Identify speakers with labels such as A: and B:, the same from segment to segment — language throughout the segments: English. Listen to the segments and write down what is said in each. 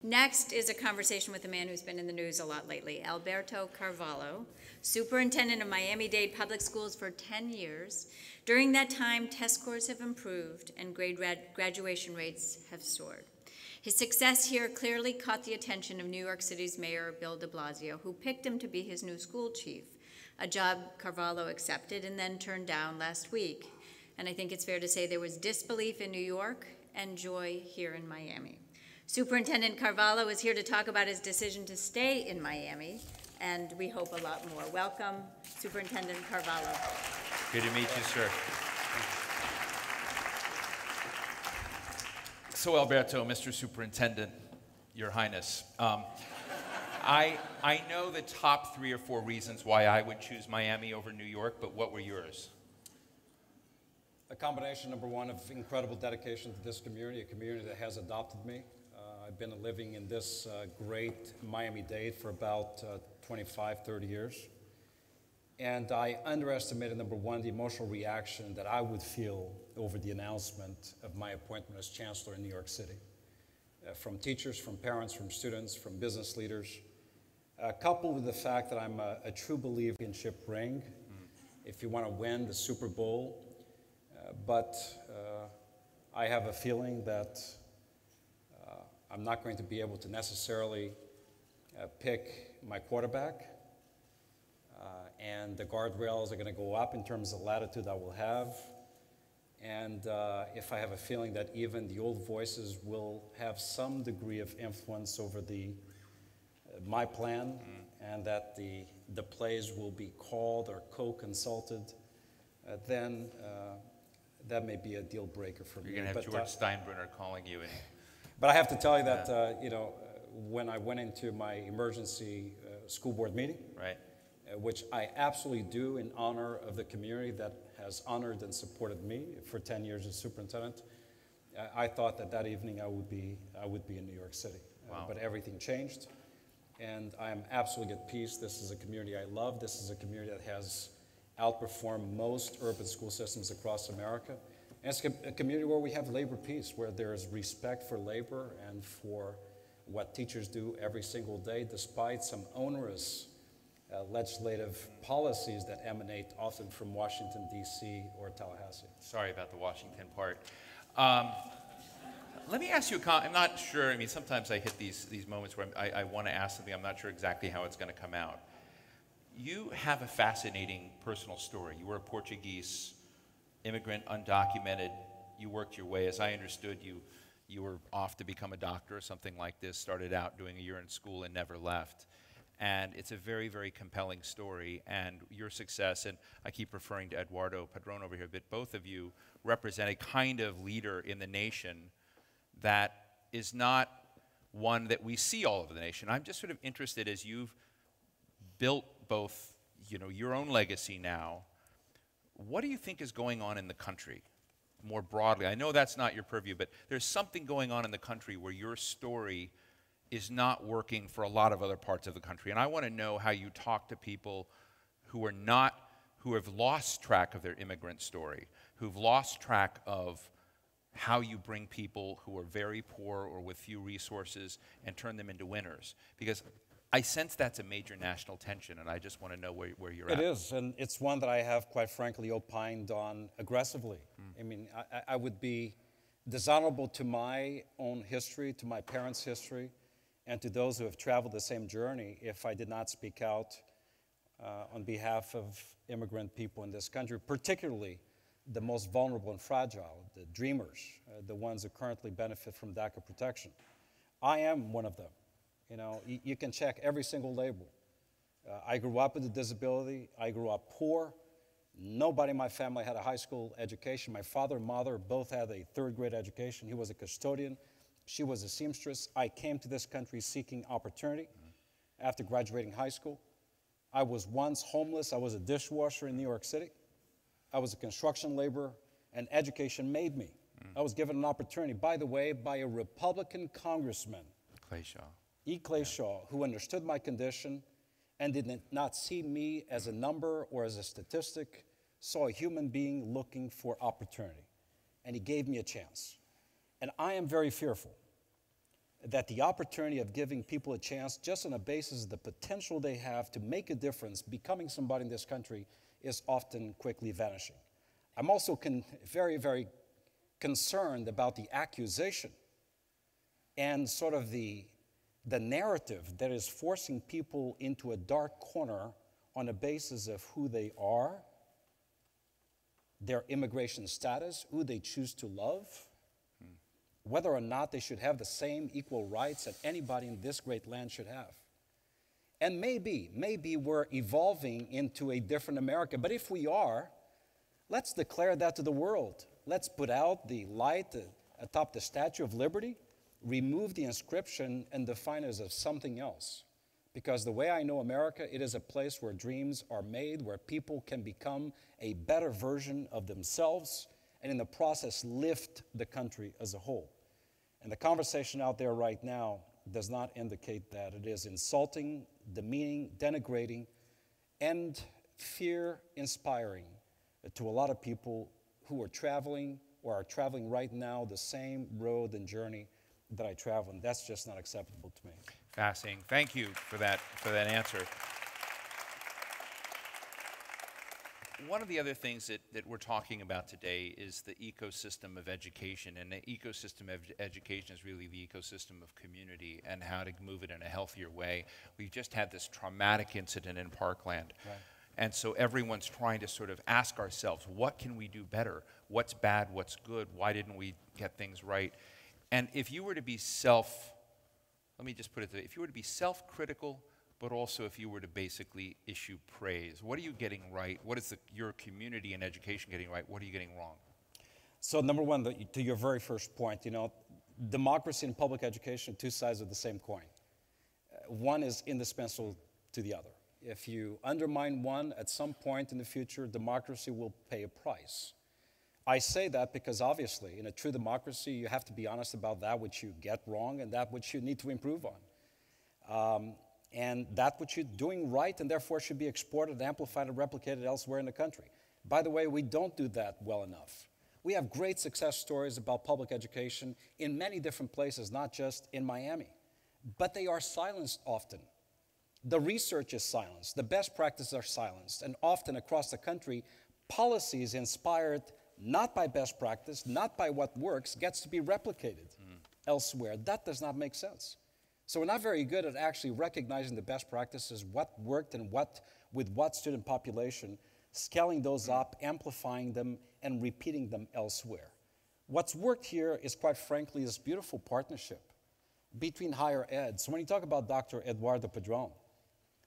A: Next is a conversation with a man who's been in the news a lot lately, Alberto Carvalho, superintendent of Miami-Dade Public Schools for 10 years. During that time, test scores have improved and graduation rates have soared. His success here clearly caught the attention of New York City's Mayor Bill de Blasio, who picked him to be his new school chief, a job Carvalho accepted and then turned down last week. And I think it's fair to say there was disbelief in New York and joy here in Miami. Superintendent Carvalho is here to talk about his decision to stay in Miami, and we hope a lot more. Welcome, Superintendent Carvalho.
B: Good to meet you, sir. So, Alberto, Mr. Superintendent, Your Highness, I know the top 3 or 4 reasons why I would choose Miami over New York, but what were yours?
C: A combination, number one, of incredible dedication to this community, a community that has adopted me. I've been living in this great Miami-Dade for about 25, 30 years. And I underestimated, number one, the emotional reaction that I would feel over the announcement of my appointment as Chancellor in New York City. From teachers, from parents, from students, from business leaders. Coupled with the fact that I'm a true believer in championship ring, if you want to win the Super Bowl. But I have a feeling that I'm not going to be able to necessarily pick my quarterback, and the guardrails are going to go up in terms of latitude I will have. And if I have a feeling that even the old voices will have some degree of influence over my plan, and that the plays will be called or co-consulted, then that may be a deal breaker for me.
B: You're going to have George Steinbrenner calling you.
C: But I have to tell you that, when I went into my emergency school board meeting,
B: right,
C: which I absolutely do in honor of the community that has honored and supported me for 10 years as superintendent, I thought that evening I would be in New York City.
B: Wow.
C: But everything changed, and I am absolutely at peace. This is a community I love. This is a community that has outperformed most urban school systems across America. And it's a community where we have labor peace, where there is respect for labor and for what teachers do every single day, despite some onerous legislative policies that emanate often from Washington, D.C. or Tallahassee.
B: Sorry about the Washington part. Let me ask you I'm not sure, sometimes I hit these moments where I want to ask something, I'm not sure exactly how it's going to come out. You have a fascinating personal story. You were a Portuguese immigrant, undocumented. You worked your way, as I understood, you were off to become a doctor or something like this, started out doing a year in school and never left. And it's a very, very compelling story, and your success, and I keep referring to Eduardo Padron over here, but both of you represent a kind of leader in the nation that is not one that we see all over the nation. I'm just sort of interested, as you've built both, your own legacy now, what do you think is going on in the country more broadly? I know that's not your purview, but there's something going on in the country where your story is not working for a lot of other parts of the country. And I want to know how you talk to people who have lost track of their immigrant story, who've lost track of how you bring people who are very poor or with few resources and turn them into winners. Because I sense that's a major national tension, and I just want to know where you're at.
C: It is, and it's one that I have, quite frankly, opined on aggressively. I would be dishonorable to my own history, to my parents' history, and to those who have traveled the same journey if I did not speak out on behalf of immigrant people in this country, particularly the most vulnerable and fragile, the dreamers, the ones who currently benefit from DACA protection. I am one of them. You can check every single label. I grew up with a disability. I grew up poor. Nobody in my family had a high school education. My father and mother both had a third-grade education. He was a custodian. She was a seamstress. I came to this country seeking opportunity after graduating high school. I was once homeless. I was a dishwasher in New York City. I was a construction laborer, and education made me. I was given an opportunity, by the way, by a Republican congressman, E. Clay Shaw, who understood my condition and did not see me as a number or as a statistic, saw a human being looking for opportunity. And he gave me a chance. And I am very fearful that the opportunity of giving people a chance just on the basis of the potential they have to make a difference, becoming somebody in this country, is often quickly vanishing. I'm also very, very concerned about the accusation and sort of the narrative that is forcing people into a dark corner on the basis of who they are, their immigration status, who they choose to love, whether or not they should have the same equal rights that anybody in this great land should have. And maybe we're evolving into a different America, but if we are, let's declare that to the world. Let's put out the light atop the Statue of Liberty, remove the inscription, and define it as something else. Because the way I know America, it is a place where dreams are made, where people can become a better version of themselves, and in the process lift the country as a whole. And the conversation out there right now does not indicate that. It is insulting, demeaning, denigrating, and fear-inspiring to a lot of people who are traveling or are traveling right now the same road and journey that I travel, and that's just not acceptable to me.
B: Fascinating. Thank you for that answer. One of the other things that we're talking about today is the ecosystem of education, and the ecosystem of education is really the ecosystem of community and how to move it in a healthier way. We've just had this traumatic incident in Parkland. Right. And so everyone's trying to sort of ask ourselves, what can we do better? What's bad? What's good? Why didn't we get things right? And if you were to be let me just put it this way, if you were to be self-critical, but also if you were to basically issue praise, what are you getting right? What is your community and education getting right? What are you getting wrong?
C: So number one, to your very first point, democracy and public education are two sides of the same coin. One is indispensable to the other. If you undermine one, at some point in the future, democracy will pay a price. I say that because obviously, in a true democracy, you have to be honest about that which you get wrong and that which you need to improve on. And that which you're doing right and therefore should be exported, amplified, and replicated elsewhere in the country. By the way, we don't do that well enough. We have great success stories about public education in many different places, not just in Miami. But they are silenced often. The research is silenced. The best practices are silenced. And often across the country, policies inspired not by best practice, not by what works, gets to be replicated elsewhere. That does not make sense. So we're not very good at actually recognizing the best practices, what worked and with what student population, scaling those up, amplifying them, and repeating them elsewhere. What's worked here is, quite frankly, this beautiful partnership between higher ed. So when you talk about Dr. Eduardo Padron,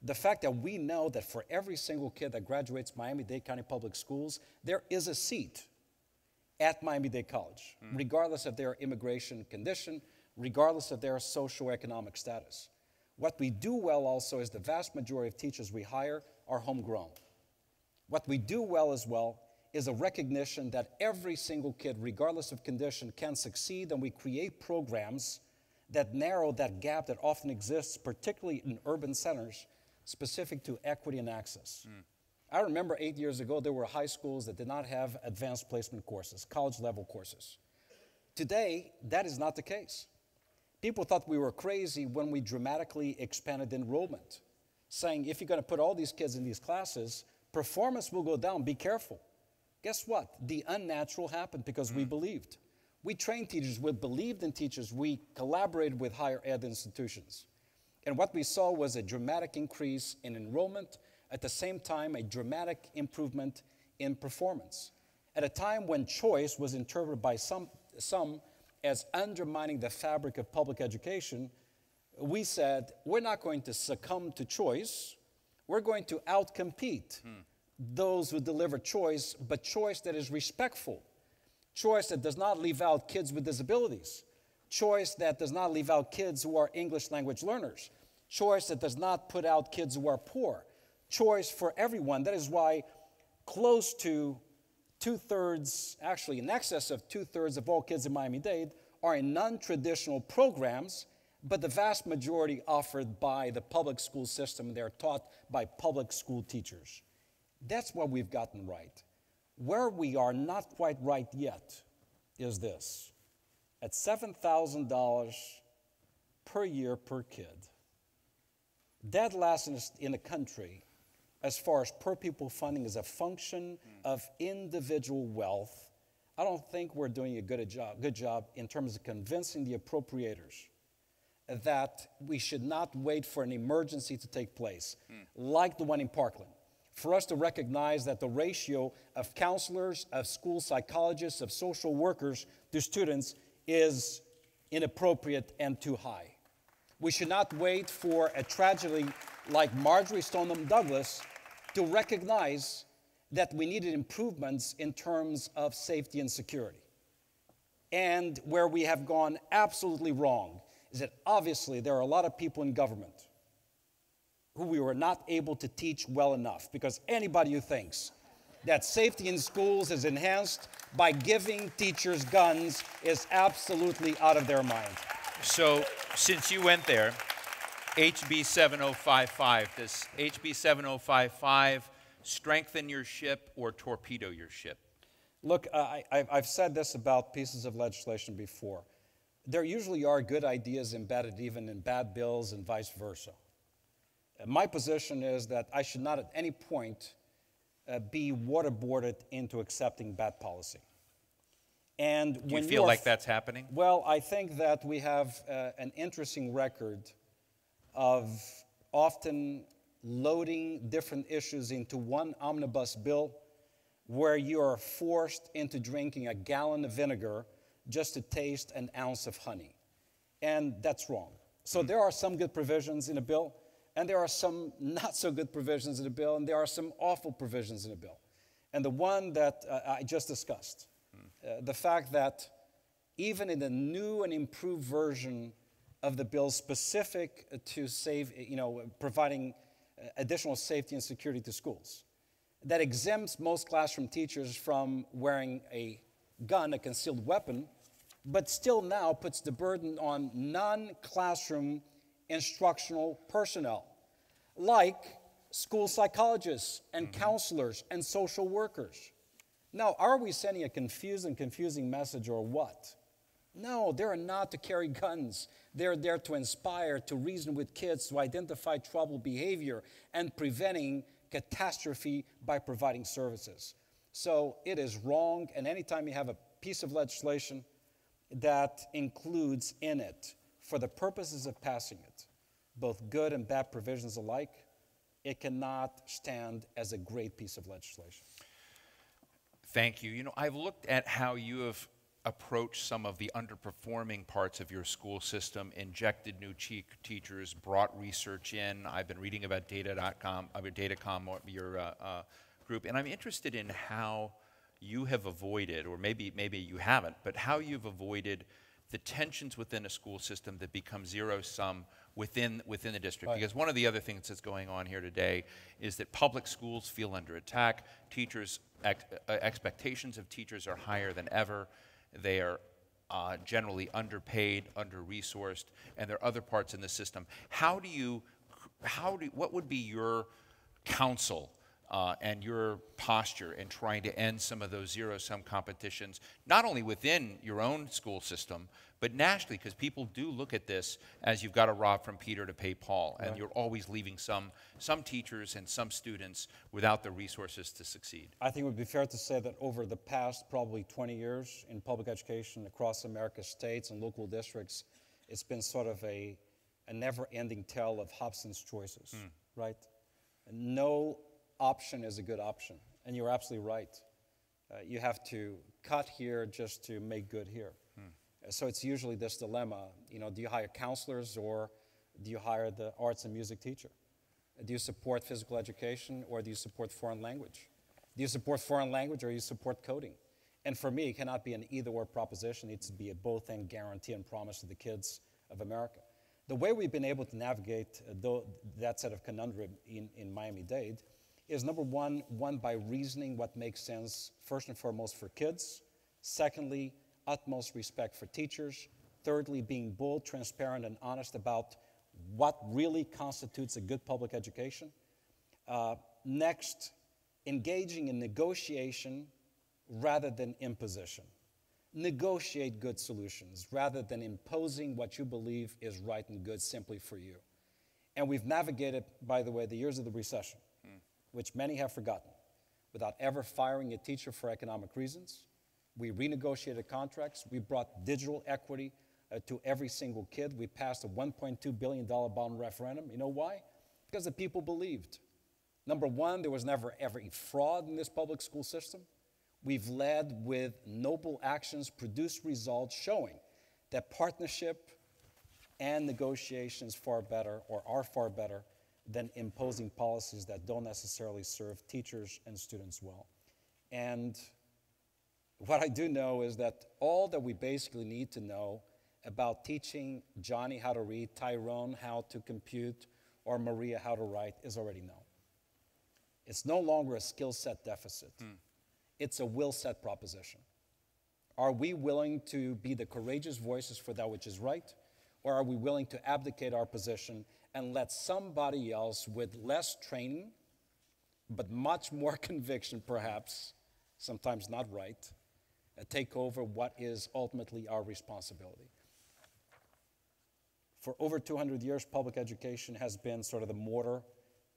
C: the fact that we know that for every single kid that graduates Miami-Dade County Public Schools, there is a seat at Miami-Dade College, regardless of their immigration condition, regardless of their socioeconomic status. What we do well also is the vast majority of teachers we hire are homegrown. What we do well as well is a recognition that every single kid, regardless of condition, can succeed, and we create programs that narrow that gap that often exists, particularly in urban centers, specific to equity and access. I remember 8 years ago, there were high schools that did not have advanced placement courses, college-level courses. Today, that is not the case. People thought we were crazy when we dramatically expanded enrollment, saying if you're going to put all these kids in these classes, performance will go down, be careful. Guess what? The unnatural happened because we believed. We trained teachers, we believed in teachers, we collaborated with higher ed institutions. And what we saw was a dramatic increase in enrollment, at the same time, a dramatic improvement in performance. At a time when choice was interpreted by some as undermining the fabric of public education, we said, we're not going to succumb to choice. We're going to outcompete those who deliver choice, but choice that is respectful. Choice that does not leave out kids with disabilities. Choice that does not leave out kids who are English language learners. Choice that does not put out kids who are poor. Choice for everyone. That is why close to two-thirds, actually in excess of two-thirds of all kids in Miami-Dade are in non-traditional programs, but the vast majority offered by the public school system. They're taught by public school teachers. That's what we've gotten right. Where we are not quite right yet is this. At $7,000 per year per kid. Dead last in the country as far as per pupil funding is a function of individual wealth. I don't think we're doing a good job in terms of convincing the appropriators that we should not wait for an emergency to take place, like the one in Parkland, for us to recognize that the ratio of counselors, of school psychologists, of social workers to students is inappropriate and too high. We should not wait for a tragedy like Marjorie Stoneman Douglas to recognize that we needed improvements in terms of safety and security. And where we have gone absolutely wrong is that obviously there are a lot of people in government who we were not able to teach well enough, because anybody who thinks that safety in schools is enhanced by giving teachers guns is absolutely out of their mind.
B: So, since you went there, HB 7055, does HB 7055 strengthen your ship or torpedo your ship?
C: Look, I've said this about pieces of legislation before. There usually are good ideas embedded even in bad bills and vice versa. My position is that I should not at any point be waterboarded into accepting bad policy. And
B: Do you feel like that's happening?
C: Well, I think that we have an interesting record of often loading different issues into one omnibus bill where you are forced into drinking a gallon of vinegar just to taste an ounce of honey. And that's wrong. So there are some good provisions in a bill, and there are some not so good provisions in a bill, and there are some awful provisions in a bill. And the one that I just discussed, the fact that even in the new and improved version of the bill specific to providing additional safety and security to schools, that exempts most classroom teachers from wearing a gun, a concealed weapon, but still now puts the burden on non-classroom instructional personnel, like school psychologists and counselors and social workers. Now, are we sending a confusing message or what? No, they're not to carry guns. They're there to inspire, to reason with kids, to identify troubled behavior, and preventing catastrophe by providing services. So it is wrong, and anytime you have a piece of legislation that includes in it, for the purposes of passing it, both good and bad provisions alike, it cannot stand as a great piece of legislation.
B: Thank you. You know, I've looked at how you have approached some of the underperforming parts of your school system, injected new teachers, brought research in. I've been reading about Datacom, your group, and I'm interested in how you have avoided, or maybe you haven't, but how you've avoided the tensions within a school system that become zero-sum within the district.
C: Right.
B: Because one of the other things that's going on here today is that public schools feel under attack. Teachers' expectations of teachers are higher than ever. They are generally underpaid, under-resourced, and there are other parts in the system. What would be your counsel and your posture in trying to end some of those zero-sum competitions, not only within your own school system, but nationally, because people do look at this as you've got to rob from Peter to pay Paul, and
C: Right.
B: you're always leaving some teachers and some students without the resources to succeed.
C: I think it would be fair to say that over the past probably 20 years in public education across America's states and local districts, it's been sort of a never-ending tale of Hobson's choices, right? No option is a good option, and you're absolutely right. You have to cut here just to make good here. So it's usually this dilemma, do you hire counselors or do you hire the arts and music teacher? Do you support physical education or do you support foreign language? Do you support foreign language or do you support coding? And for me, it cannot be an either-or proposition. It needs to be a both-and guarantee and promise to the kids of America. The way we've been able to navigate that set of conundrum in Miami-Dade is, number one by reasoning what makes sense first and foremost for kids. Secondly, utmost respect for teachers. Thirdly, being bold, transparent, and honest about what really constitutes a good public education. Next, engaging in negotiation rather than imposition. negotiate good solutions rather than imposing what you believe is right and good simply for you. And we've navigated, by the way, the years of the recession, which many have forgotten, without ever firing a teacher for economic reasons. We renegotiated contracts. We brought digital equity to every single kid. We passed a $1.2 billion bond referendum. You know why? Because the people believed. Number one, there was never ever a fraud in this public school system. We've led with noble actions, produced results showing that partnership and negotiations far better, or are far better, than imposing policies that don't necessarily serve teachers and students well. And what I do know is that all that we basically need to know about teaching Johnny how to read, Tyrone how to compute, or Maria how to write is already known. It's no longer a skill set deficit. It's a will set proposition. Are we willing to be the courageous voices for that which is right? Or are we willing to abdicate our position and let somebody else with less training, but much more conviction perhaps, sometimes not right, take over what is ultimately our responsibility? For over 200 years, public education has been sort of the mortar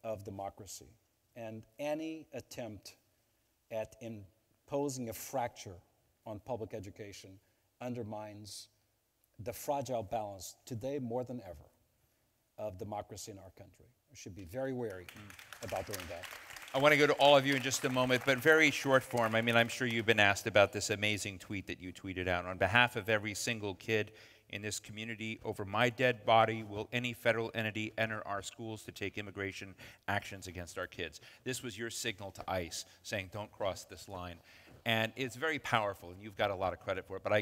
C: of democracy. And any attempt at imposing a fracture on public education undermines the fragile balance, today more than ever, of democracy in our country. We should be very wary about doing that.
B: I want to go to all of you in just a moment, but very short form. I mean, I'm sure you've been asked about this amazing tweet that you tweeted out. On behalf of every single kid in this community, over my dead body, will any federal entity enter our schools to take immigration actions against our kids? This was your signal to ICE saying, don't cross this line. And it's very powerful, and you've got a lot of credit for it. But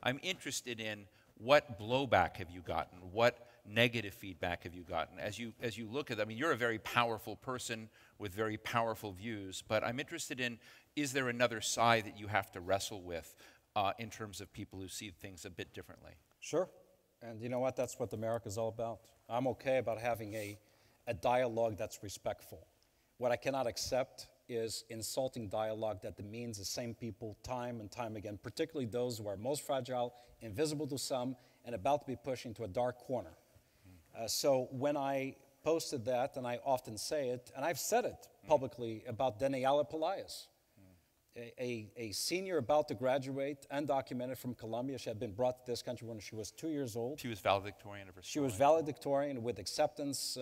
B: I'm interested in what blowback have you gotten? What negative feedback have you gotten? As you look at, I mean, you're a very powerful person with very powerful views, but I'm interested in, is there another side that you have to wrestle with in terms of people who see things a bit differently?
C: Sure. And you know what? That's what America's all about. I'm okay about having a dialogue that's respectful. What I cannot accept is insulting dialogue that demeans the same people time and time again, particularly those who are most fragile, invisible to some, and about to be pushed into a dark corner. So when I posted that, and I often say it, and I've said it publicly about Daniela Pelaez, a senior about to graduate, undocumented from Colombia. She had been brought to this country when she was 2 years old.
B: She was valedictorian of her school.
C: She was valedictorian with acceptance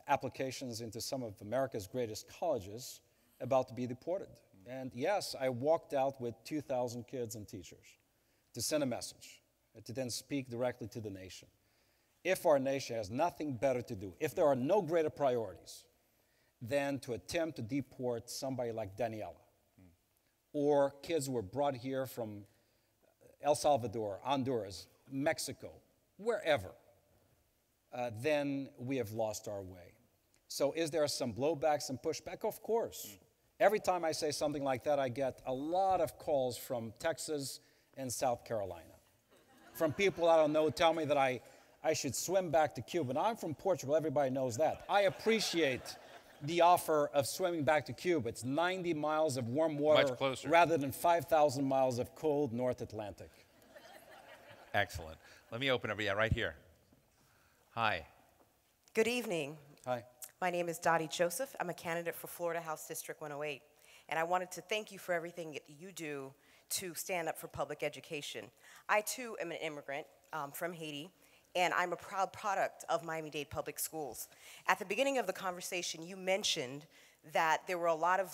C: applications into some of America's greatest colleges, about to be deported. And yes, I walked out with 2,000 kids and teachers to send a message, to then speak directly to the nation. If our nation has nothing better to do, if there are no greater priorities than to attempt to deport somebody like Daniela, or kids who were brought here from El Salvador, Honduras, Mexico, wherever, then we have lost our way. So is there some blowback, some pushback? Of course. Every time I say something like that, I get a lot of calls from Texas and South Carolina, from people I don't know who tell me that I should swim back to Cuba. Now, I'm from Portugal. Everybody knows that. I appreciate the offer of swimming back to Cuba. It's 90 miles of warm water
B: Much closer.
C: rather than 5,000 miles of cold North Atlantic.
B: Excellent. Let me open up, right here. Hi.
D: Good evening.
C: Hi.
D: My name is Dottie Joseph. I'm a candidate for Florida House District 108. And I wanted to thank you for everything that you do to stand up for public education. I, too, am an immigrant from Haiti, and I'm a proud product of Miami-Dade Public Schools. At the beginning of the conversation, you mentioned that there were a lot of,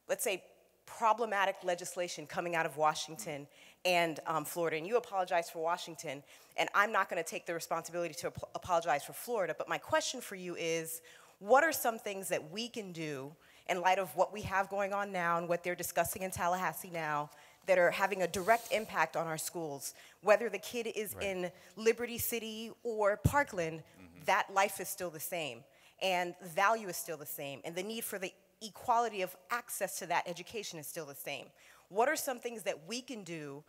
D: let's say, problematic legislation coming out of Washington and Florida, and you apologized for Washington, and I'm not going to take the responsibility to apologize for Florida, but my question for you is, what are some things that we can do in light of what we have going on now and what they're discussing in Tallahassee now that are having a direct impact on our schools? Whether the kid is in Liberty City or Parkland, that life is still the same, and the value is still the same, and the need for the equality of access to that education is still the same. What are some things that we can do,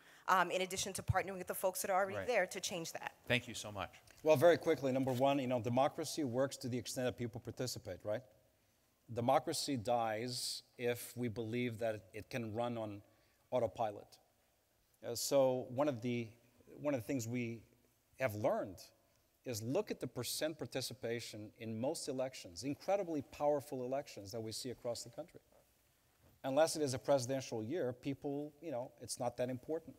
D: in addition to partnering with the folks that are already there, to change that?
B: Thank you so much.
C: Well, very quickly, number one, democracy works to the extent that people participate, right? Democracy dies if we believe that it can run on autopilot. So one of the things we have learned is look at the percent participation in most elections, incredibly powerful elections that we see across the country. Unless it is a presidential year, people, it's not that important.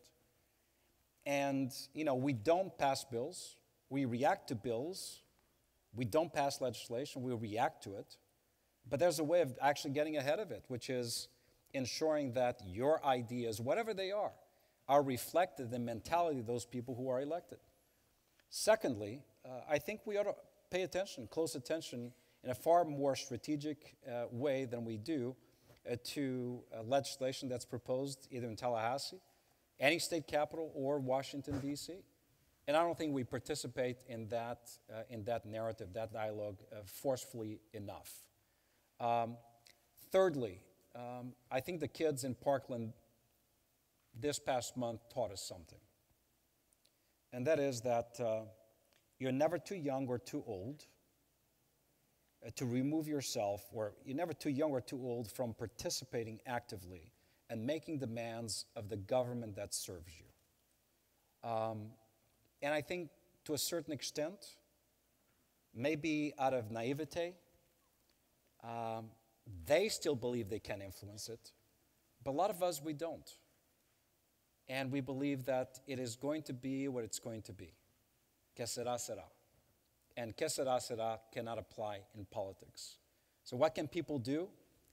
C: And, we don't pass bills. We react to bills. We don't pass legislation. We react to it. But there's a way of actually getting ahead of it, which is ensuring that your ideas, whatever they are reflected in the mentality of those people who are elected. Secondly, I think we ought to pay attention, close attention, in a far more strategic way than we do to legislation that's proposed either in Tallahassee, any state capital, or Washington, D.C. And I don't think we participate in that narrative, that dialogue, forcefully enough. Thirdly, I think the kids in Parkland this past month taught us something. And that is that you're never too young or too old to remove yourself, or you're never too young or too old from participating actively and making demands of the government that serves you. And I think to a certain extent, maybe out of naivete, they still believe they can influence it, but a lot of us, we don't. And we believe that it is going to be what it's going to be. Que será, será. And que será, será cannot apply in politics. So what can people do?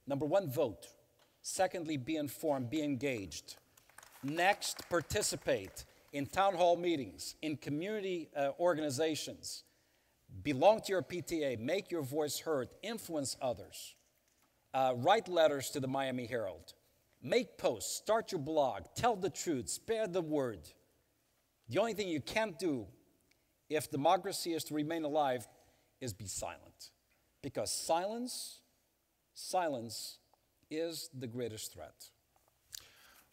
C: Number one, vote. Secondly, be informed, be engaged. Next, participate in town hall meetings, in community organizations. Belong to your PTA, make your voice heard, influence others. Write letters to the Miami Herald. Make posts, start your blog, tell the truth, spare the word. The only thing you can't do if democracy is to remain alive is be silent. Because silence is the greatest threat.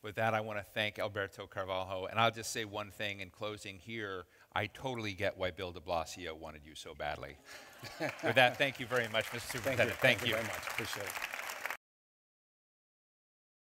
B: With that, I want to thank Alberto Carvalho. And I'll just say one thing in closing here. I totally get why Bill de Blasio wanted you so badly. With that, thank you very much, Mr. Superintendent.
C: Thank you very much. Appreciate it.